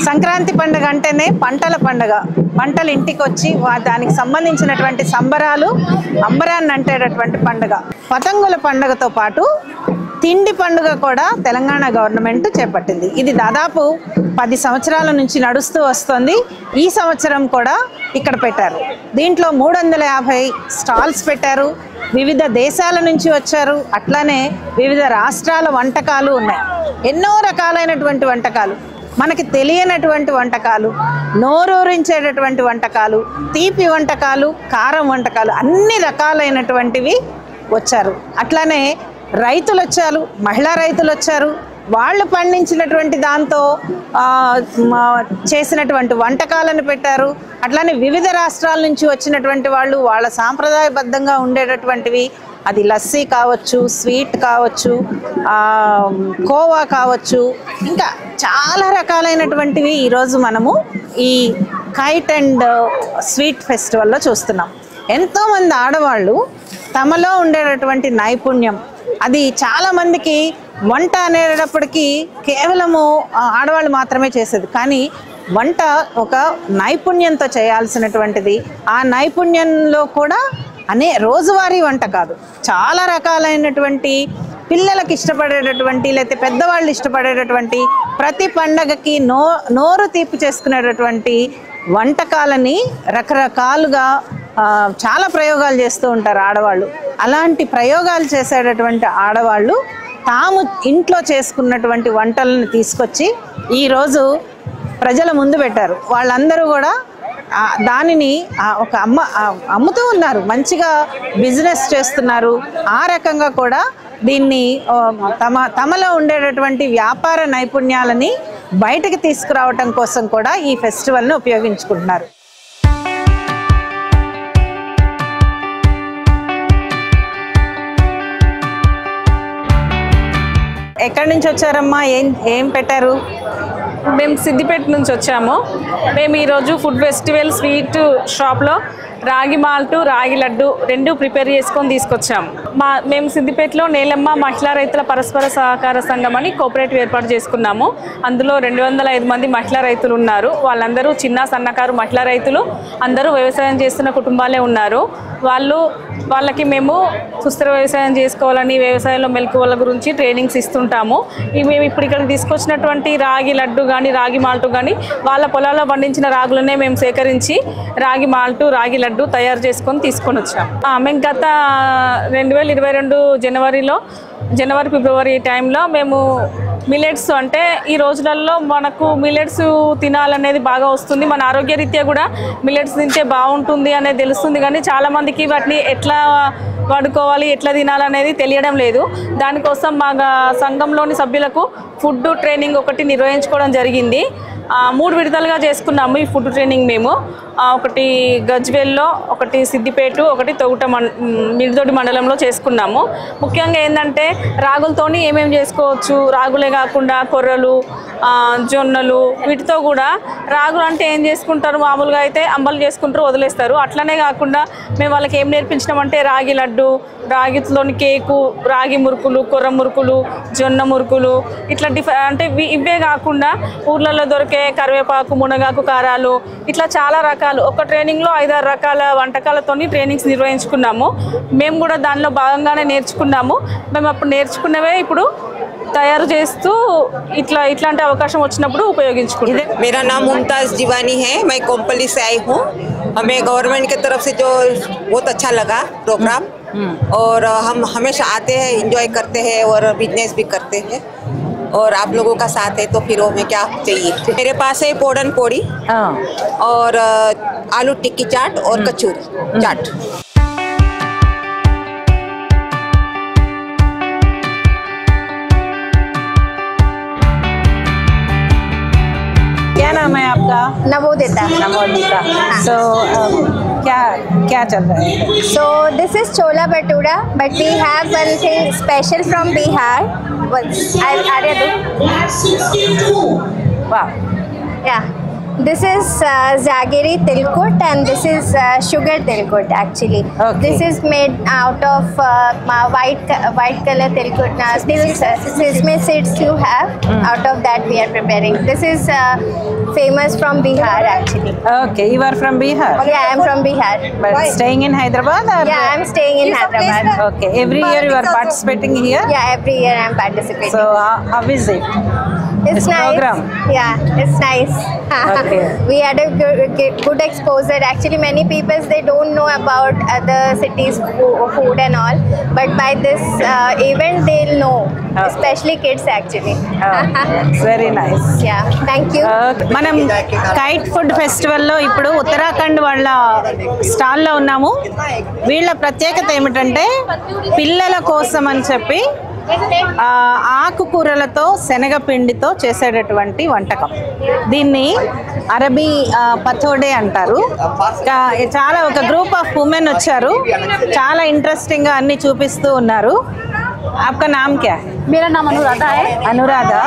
సంక్రాంతి పండుగ అంటేనే పంటల పండుగ. పంటలు ఇంటికి వచ్చి దానికి సంబంధించినటువంటి సంబరాలు అంబరాన్ని అంటేటటువంటి పండుగ. పతంగుల పండుగతో పాటు తిండి పండుగ కూడా తెలంగాణ గవర్నమెంట్ చేపట్టింది. ఇది దాదాపు 10 సంవత్సరాల నుంచి నడుస్తూ వస్తుంది. ఈ సంవత్సరం కూడా ఇక్కడ పెట్టారు. దీంట్లో 350 స్టాల్స్ పెట్టారు. వివిధ దేశాల నుంచి వచ్చారు. అట్లానే వివిధ రాష్ట్రాల వంటకాలు ఉన్నాయి. ఎన్నో రకాలైనటువంటి వంటకాలు, మనకి తెలియనటువంటి వంటకాలు, నోరూరించేటటువంటి వంటకాలు, తీపి వంటకాలు, కారం వంటకాలు, అన్ని రకాలైనటువంటివి వచ్చారు. అట్లానే రైతులు వచ్చారు, మహిళా రైతులు వచ్చారు. వాళ్ళు పండించినటువంటి దాంతో చేసినటువంటి వంటకాలను పెట్టారు. అట్లానే వివిధ రాష్ట్రాల నుంచి వచ్చినటువంటి వాళ్ళు వాళ్ళ సాంప్రదాయబద్ధంగా ఉండేటటువంటివి, అది లస్సీ కావచ్చు, స్వీట్ కావచ్చు, కోవా కావచ్చు, ఇంకా చాలా రకాలైనటువంటివి ఈరోజు మనము ఈ కైట్ అండ్ స్వీట్ ఫెస్టివల్లో చూస్తున్నాం. ఎంతోమంది ఆడవాళ్ళు తమలో ఉండేటటువంటి నైపుణ్యం, అది చాలామందికి వంట అనేటప్పటికీ కేవలము ఆడవాళ్ళు మాత్రమే చేసేది, కానీ వంట ఒక నైపుణ్యంతో చేయాల్సినటువంటిది. ఆ నైపుణ్యంలో కూడా రోజువారీ వంట కాదు, చాలా రకాలైనటువంటి పిల్లలకు ఇష్టపడేటటువంటి లేకపోతే పెద్దవాళ్ళు ఇష్టపడేటటువంటి ప్రతి పండగకి నోరు తీపి చేసుకునేటటువంటి వంటకాలని రకరకాలుగా చాలా ప్రయోగాలు చేస్తూ ఉంటారు ఆడవాళ్ళు. అలాంటి ప్రయోగాలు చేసేటటువంటి ఆడవాళ్ళు తాము ఇంట్లో చేసుకున్నటువంటి వంటలను తీసుకొచ్చి ఈరోజు ప్రజల ముందు పెట్టారు. వాళ్ళందరూ కూడా దానిని ఒక అమ్ముతూ ఉన్నారు, మంచిగా బిజినెస్ చేస్తున్నారు. ఆ రకంగా కూడా దీన్ని తమలో ఉండేటటువంటి వ్యాపార నైపుణ్యాలని బయటకు తీసుకురావటం కోసం కూడా ఈ ఫెస్టివల్ని ఉపయోగించుకుంటున్నారు. ఎక్కడి నుంచి వచ్చారమ్మా? ఏం పెట్టారు? మేము సిద్దిపేట నుంచి వచ్చాము. మేము ఈరోజు ఫుడ్ ఫెస్టివల్ స్వీట్ షాప్లో రాగి మాల్టు, రాగి లడ్డు రెండు ప్రిపేర్ చేసుకొని తీసుకొచ్చాము. మేము సిద్దిపేటలో నేలమ్మ మహిళా రైతుల పరస్పర సహకార సంఘం అని కోఆపరేటివ్ ఏర్పాటు చేసుకున్నాము. అందులో 205 మంది మహిళా రైతులు ఉన్నారు. వాళ్ళందరూ చిన్న సన్నకారు మహిళా రైతులు, అందరూ వ్యవసాయం చేస్తున్న కుటుంబాలే ఉన్నారు. వాళ్ళకి మేము సుస్థిర వ్యవసాయం చేసుకోవాలని, వ్యవసాయంలో మెలకువల గురించి ట్రైనింగ్స్ ఇస్తుంటాము. మేము ఇప్పుడు ఇక్కడ తీసుకొచ్చినటువంటి రాగి లడ్డు కానీ రాగి మాల్టు కానీ వాళ్ళ పొలాల్లో పండించిన రాగులనే మేము సేకరించి రాగి మాల్టు, రాగి లడ్డు తయారు చేసుకొని తీసుకొని వచ్చాం. మేము గత 2022 జనవరి ఫిబ్రవరి టైంలో మేము మిల్లెట్స్, అంటే ఈ రోజులలో మనకు మిల్లెట్స్ తినాలనేది బాగా వస్తుంది, మన ఆరోగ్యరీత్యా కూడా మిల్లెట్స్ తింటే బాగుంటుంది అనేది తెలుస్తుంది. కానీ చాలామందికి వాటిని ఎట్లా వాడుకోవాలి, ఎట్లా తినాలనేది తెలియడం లేదు. దానికోసం మా సంఘంలోని సభ్యులకు ఫుడ్ ట్రైనింగ్ ఒకటి నిర్వహించుకోవడం జరిగింది. 3 విడతలుగా చేసుకున్నాము ఈ ఫుడ్ ట్రైనింగ్. మేము ఒకటి గజ్వేల్లో, ఒకటి సిద్దిపేట, ఒకటి మిడిదొడ్డి మండలంలో చేసుకున్నాము. ముఖ్యంగా ఏంటంటే రాగులతోని ఏమేమి చేసుకోవచ్చు, రాగులే కాకుండా కొర్రలు, జొన్నలు, వీటితో కూడా రాగులు అంటే ఏం చేసుకుంటారు, మామూలుగా అయితే అంబలు చేసుకుంటారు, వదిలేస్తారు. అట్లనే కాకుండా మేము వాళ్ళకి ఏం నేర్పించినామంటే రాగి లడ్డు, రాగిలోని కేకు, రాగి మురుకులు, కొర్ర మురుకులు, జొన్న మురుకులు, ఇట్లా అంటే ఇవే కాకుండా ఊర్లలో దొరికే కరివేపాకు, మునగాకు కారాలు, ఇట్లా చాలా రకాలు. ఒక ట్రైనింగ్లో 5-6 రకాల వంటకాలతోని ట్రైనింగ్స్ నిర్వహించుకున్నాము. మేము కూడా దానిలో భాగంగానే నేర్చుకున్నాము. మేము అప్పుడు నేర్చుకున్నవే ఇప్పుడు तैयार చేస్తూ ఇట్లాంటి అవకాశం వచ్చినప్పుడు ఉపయోగించుకుంటాం. मेरा नाम मुमताज जीवानी है, मैं कोम्पली से आई हूँ. हमें गवर्नमेंट की तरफ से जो बहुत अच्छा लगा प्रोग्राम, और हम हमेशा आते हैं, एंजॉय करते हैं और बिजनेस भी करते हैं. और आप लोगों का साथ है तो फिर हमें क्या चाहिए. मेरे पास है पोड़न पोड़ी और आलू टिक्की चाट और कचौरी चाट. क्या नाम है आपका? नवोदिता. नवोदिता. सो क्या चल रहा है? So this is chola bhatura, but we have one thing special from Bihar. Are you? Wow. Yeah. This is Jaggery Tilkut and this is sugar Tilkut actually. Okay. This is made out of white color Tilkut. This sesame seeds you have. Out of that we are preparing. This is famous from Bihar actually. Okay, you are from Bihar, Yeah, I am from Bihar. but staying in Hyderabad, or Yeah, I am staying in Hyderabad. okay, every year you are participating here. Yeah, every year I am participating. So how is it? It's this nice. program? Yeah, it's nice. Okay. We had a good exposure. Actually, many people they don't know about other cities' food and all, but by this event they'll know, especially kids actually. Very nice. Yeah, thank you. మనం kite food ఫెస్టివల్లో ఇప్పుడు ఉత్తరాఖండ్ వాళ్ళ స్టాల్లో ఉన్నాము. వీళ్ళ ప్రత్యేకత ఏమిటంటే పిల్లల కోసం అని చెప్పి ఆకుకూరలతో శనగపిండితో చేసేటటువంటి వంటకం. దీన్ని అరబీ పథోడే అంటారు. చాలా ఒక గ్రూప్ ఆఫ్ ఉమెన్ వచ్చారు, చాలా ఇంట్రెస్టింగ్గా అన్ని చూపిస్తూ ఉన్నారు. आपका नाम क्या है? मेरा नाम अनुराधा है। अनुराधा,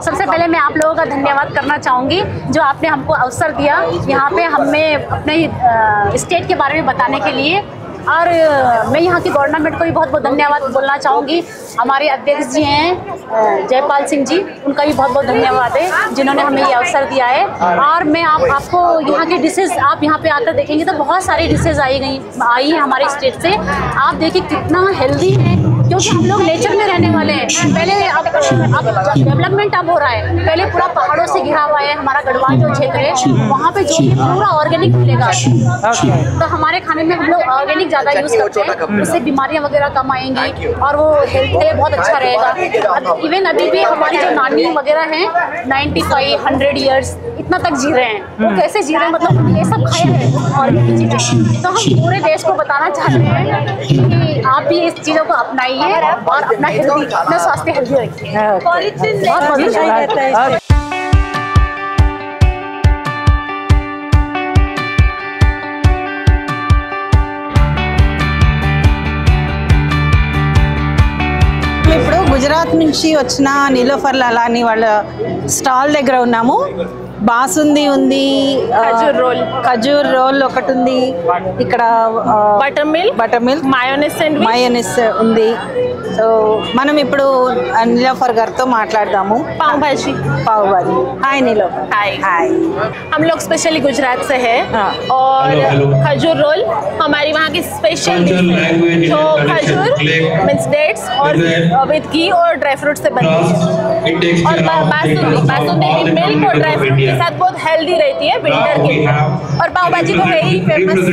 सबसे पहले मैं आप लोगों का धन्यवाद करना चाहूँगी जो आपने हमको अवसर दिया यहाँ पे हमें अपने स्टेट के बारे में बताने के लिए, और मैं यहाँ की गवर्नमेंट को भी बहुत बहुत धन्यवाद बोलना चाहूँगी। हमारे अध्यक्ष जी हैं जयपाल सिंह जी, उनका भी बहुत बहुत धन्यवाद है जिन्होंने हमें ये अवसर दिया है। और मैं आपको यहाँ की डिशेज़ आप यहाँ पे आकर देखेंगे तो बहुत सारी डिशेज़ आई है हमारे स्टेट से। आप देखिए कितना हेल्दी है, क्योंकि हम लोग नेचर में रहने वाले हैं। पहले अब डेवलपमेंट अब हो रहा है, पहले पूरा पहाड़ों से घिरा हुआ है हमारा गढ़वाल जो क्षेत्र है, वहाँ पे जो भी पूरा ऑर्गेनिक मिलेगा। तो हमारे खाने में हम लोग ऑर्गेनिक ज़्यादा यूज़ करते हैं, उससे बीमारियाँ वगैरह कम आएंगी और वो हेल्थ के लिए बहुत अच्छा रहेगा। इवन अभी भी हमारी जो नानी वगैरह हैं 95-100 ईयर्स इतना तक जी रहे हैं। वो कैसे जी रहे हैं, मतलब ये सब खाया है ऑर्गेनिक चीज़ें। तो हम पूरे देश को बताना चाहते हैं कि आप भी इस चीज़ों को अपनाइए और अपना हेल्दी, अपना स्वास्थ्य हेल्दी रखिए। बहुत बहुत धन्यवाद। ఇప్పుడు గుజరాత్ నుంచి వచ్చిన నీలోఫర్ లాలాని వాళ్ళ స్టాల్ దగ్గర ఉన్నాము. బాసుంది ఉంది, ఖజూర్ రోల్ ఒకటి ఉంది, ఇక్కడ బటర్ మిల్క్ మయోనీస్ ఉంది. సో మనం ఇప్పుడు नीलोफर గారితో మాట్లాడదాము. पाव भाजी। हाय नीलोफर। हाय। हम लोग स्पेशली गुजरात से है और खजूर रोल हमारी वहाँ की स्पेशल डिश है, जो खजूर मीन्स डेट्स और विद घी और ड्राई फ्रूट से बनती है। और बासुंदी भी मिल्क और ड्राई फ्रूट के साथ बहुत हेल्दी रहती है विंटर के लिए। और पाव भाजी तो है ही फेमस।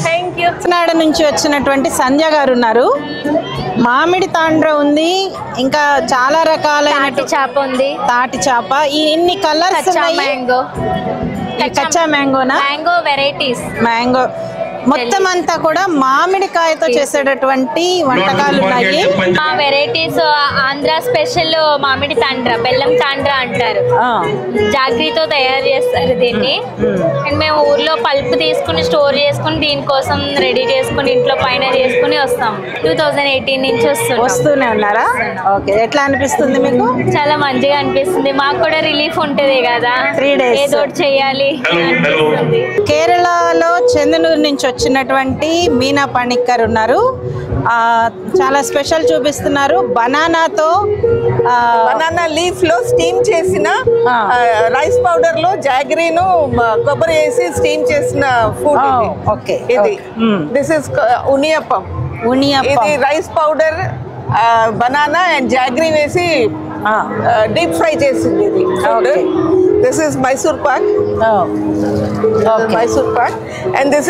Thank you. కాకినాడ నుంచి వచ్చినటువంటి సంధ్య గారు ఉన్నారు. మామిడి తాండ్ర ఉంది, ఇంకా చాలా రకాలైన చాప ఉంది, తాటి చాప, ఈ ఇన్ని కలర్స్ మ్యాంగో, కచ్చా మ్యాంగోనా, మ్యాంగో వెరైటీస్, మ్యాంగో మొత్తం అంతా కూడా మామిడికాయతో చేసేటటువంటి వంటకాలు ఉన్నాయి. మా వెరైటీస్ ఆంధ్ర స్పెషల్ మామిడి తాండ్ర, బెల్లం తాండ్ర అంటారు. జాగ్రీతో తయారు చేస్తారు దీన్ని. అండ్ మేము ఊర్లో పల్ప్ తీసుకుని స్టోర్ చేసుకుని దీనికోసం రెడీ చేసుకుని ఇంట్లో పైన చేసుకుని వస్తాం. 2018 నుంచి వస్తూనే ఉన్నారా? ఓకే, ఎట్లా అనిపిస్తుంది మీకు? చాలా మంచిగా అనిపిస్తుంది. మాకు కూడా రిలీఫ్ ఉంటుంది కదా, 3 days ఏదో చేయాలి అనిపిస్తుంది. కేరళలో చందనూరు నుంచి వచ్చినటువంటి మీనా పణిక్కర్ ఉన్నారు. చాలా స్పెషల్ చూపిస్తున్నారు. బనానాతో బనానా లీఫ్ లో స్టీమ్ చేసిన రైస్ పౌడర్ లో జాగరీను కొబ్బరి వేసి స్టీమ్ చేసిన ఫుడ్ ఓకే. ఇది దిస్ ఇస్ ఉనియప్పం. ఇది rice powder, banana and jaggery వేసి డీప్ ఫ్రై చేసింది ఇది. This is Mysore pak. Mysore pak. And this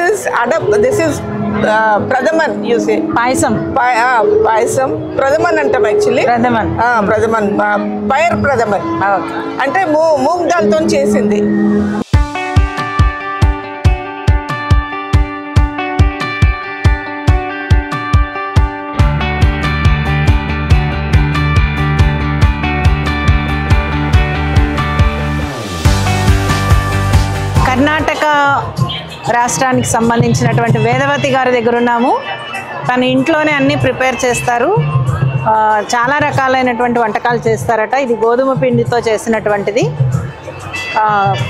is prathaman. You say payasam. Payasam prathaman అంటాం యాక్చువల్లీ. ప్రథమన్ పైర్ ప్రథమన్ అంటే మూంగ్ దాల్ తో చేసింది. కర్ణాటక రాష్ట్రానికి సంబంధించినటువంటి వేదవతి గారి దగ్గర ఉన్నాము. తను ఇంట్లోనే అన్నీ ప్రిపేర్ చేస్తారు. చాలా రకాలైనటువంటి వంటకాలు చేస్తారట. ఇది గోధుమ పిండితో చేసినటువంటిది.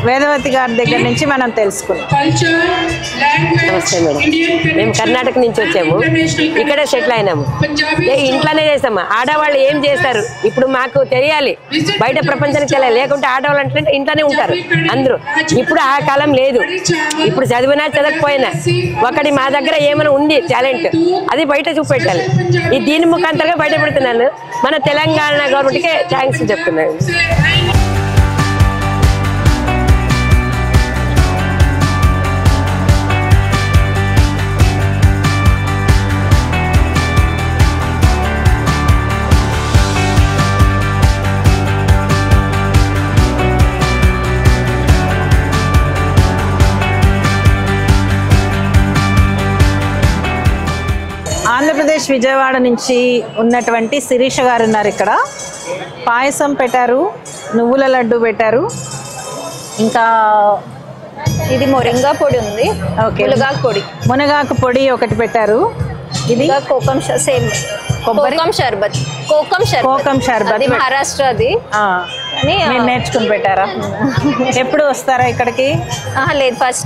వేదవతి గారి దగ్గర నుంచి మనం తెలుసుకుందాం. నమస్తే మేడం, మేము కర్ణాటక నుంచి వచ్చాము, ఇక్కడే సెటిల్ అయినాము. ఇంట్లోనే చేస్తాము. ఆడవాళ్ళు ఏం చేస్తారు ఇప్పుడు మాకు తెలియాలి, బయట ప్రపంచానికి తెలియాలి. లేకుంటే ఆడవాళ్ళు అంటే ఇంట్లోనే ఉంటారు అందరూ. ఇప్పుడు ఆ కాలం లేదు. ఇప్పుడు చదివినా చదవకపోయినా ఒకటి మా దగ్గర ఏమైనా ఉంది టాలెంట్, అది బయట చూపెట్టాలి. ఈ దీని ముఖాంతరంగా బయట పెడుతున్నాను. మన తెలంగాణ గవర్నమెంట్కే థ్యాంక్స్ చెప్తున్నాను. ఆంధ్రప్రదేశ్ విజయవాడ నుంచి ఉన్నటువంటి శిరీష గారు ఉన్నారు. ఇక్కడ పాయసం పెట్టారు, నువ్వుల లడ్డు పెట్టారు, ఇంకా ఇది మొరింగా పొడి ఉంది. ఓకే, మునగాకు పొడి, మునగాకు పొడి ఒకటి పెట్టారు. ఇది కోకం సేమ్ కోకం షర్బత్. కోకం షర్బత్ మహారాష్ట్రది. మీరు నేర్చుకుని పెట్టారా? ఎప్పుడు వస్తారా ఇక్కడికి? లేదు, ఫస్ట్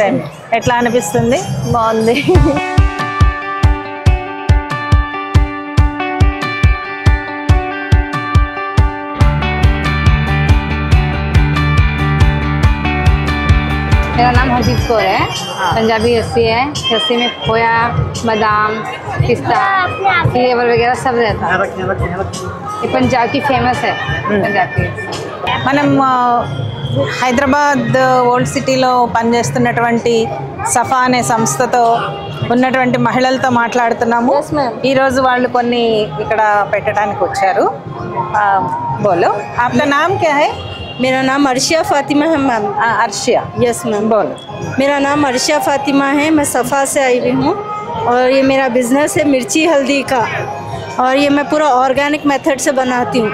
టైం. ఎట్లా అనిపిస్తుంది? బాగుంది. मेरा नाम हरजीत कौर है, पंजाबी लस्सी है। लस्सी में खोया, बादाम, पिस्ता, फ्लेवर वगैरह सब रहता है। ये पंजाब की फेमस है। पंजाब की మనం హైదరాబాద్ ఓల్డ్ సిటీలో పనిచేస్తున్నటువంటి సఫా అనే సంస్థతో ఉన్నటువంటి మహిళలతో మాట్లాడుతున్నాము. ఈరోజు వాళ్ళు కొన్ని ఇక్కడ పెట్టడానికి వచ్చారు. బోలో, आपका नाम क्या है? मेरा नाम अर्शिया फातिमा है मैम। Arshia, yes ma'am. बोलो। मेरा नाम अर्शिया फातिमा है, मैं सफ़ा से आई हुई हूँ और ये मेरा बिज़नेस है मिर्ची हल्दी का। और ये मैं पूरा ऑर्गेनिक मेथड से बनाती हूँ।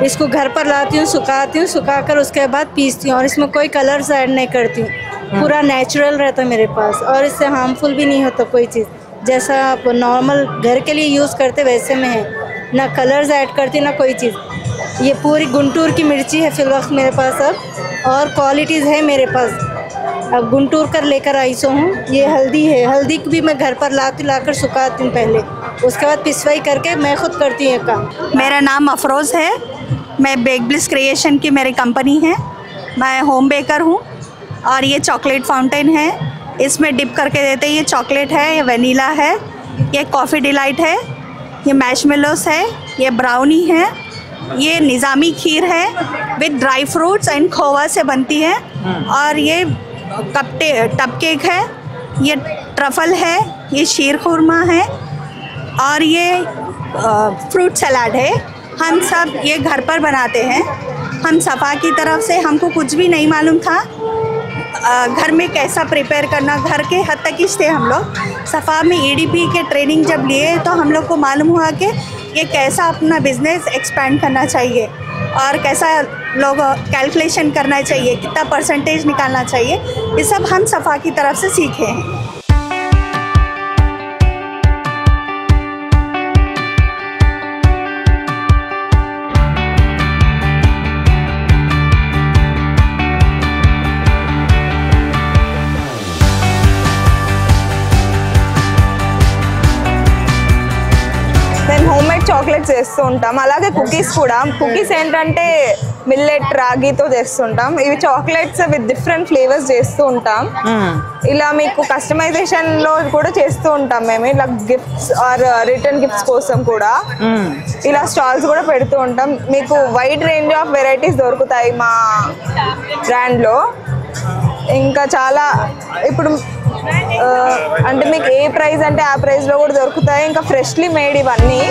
इसको घर पर लाती हूँ, सुखाती हूँ, सुखाकर उसके बाद पीसती हूँ और इसमें कोई कलर्स ऐड नहीं करती हूँ। पूरा नेचुरल रहता है मेरे पास और इससे हार्मफुल भी नहीं होता कोई चीज़। जैसा आप नॉर्मल घर के लिए यूज़ करते वैसे में है, ना कलर्स ऐड करती ना कोई चीज़। ये पूरी गुंटूर की मिर्ची है फिल वक्त मेरे पास अब, और क्वालिटीज़ है मेरे पास। अब गुंटूर कर लेकर आई सो हूँ। ये हल्दी है, हल्दी भी मैं घर पर लाकर सुखाती हूँ पहले, उसके बाद पिसवाई करके मैं खुद करती हूँ काम। मेरा नाम अफरोज़ है, मैं बेक ब्लिस क्रिएशन की मेरी कंपनी है। मैं होम बेकर हूँ और ये चॉकलेट फाउंटेन है, इसमें डिप करके देते हैं। ये चॉकलेट है, ये वनीला है, ये कॉफ़ी डिलाइट है, ये मैशमेलोस है, ये ब्राउनी है, ये निज़ामी खीर है विद ड्राई फ्रूट्स एंड खोवा से बनती है, और ये टप केक है, ये ट्रफल है, ये शीर खुरमा है, और ये फ्रूट सलाद है। हम सब ये घर पर बनाते हैं। हम सफ़ा की तरफ से हमको कुछ भी नहीं मालूम था घर में कैसा प्रिपेयर करना, घर के हद तक ही थे हम लोग। सफ़ा में EDP के ट्रेनिंग जब लिए तो हम लोग को मालूम हुआ कि ये कैसा अपना बिज़नेस एक्सपेंड करना चाहिए और कैसा लोग कैलकुलेशन करना चाहिए, कितना परसेंटेज निकालना चाहिए, ये सब हम सफ़ा की तरफ से सीखे हैं। హోమ్మేడ్ చాక్లెట్స్ చేస్తూ ఉంటాం, అలాగే కుకీస్ కూడా. కుకీస్ ఏంటంటే మిల్లెట్ రాగితో చేస్తుంటాం. ఇవి చాక్లెట్స్ విత్ డిఫరెంట్ ఫ్లేవర్స్ చేస్తూ ఉంటాం. ఇలా మీకు కస్టమైజేషన్ లో కూడా చేస్తూ ఉంటాం మేము. ఇలా గిఫ్ట్స్ ఆర్ రిటర్న్ గిఫ్ట్స్ కోసం కూడా ఇలా స్టాల్స్ కూడా పెడుతూ ఉంటాం. మీకు వైడ్ రేంజ్ ఆఫ్ వెరైటీస్ దొరుకుతాయి మా బ్రాండ్లో. ఇంకా చాలా ఇప్పుడు అంటే మీకు ఏ ప్రైస్ అంటే ఆ ప్రైస్లో కూడా దొరుకుతాయి. ఇంకా ఫ్రెష్లీ మేడ్ ఇవన్నీ.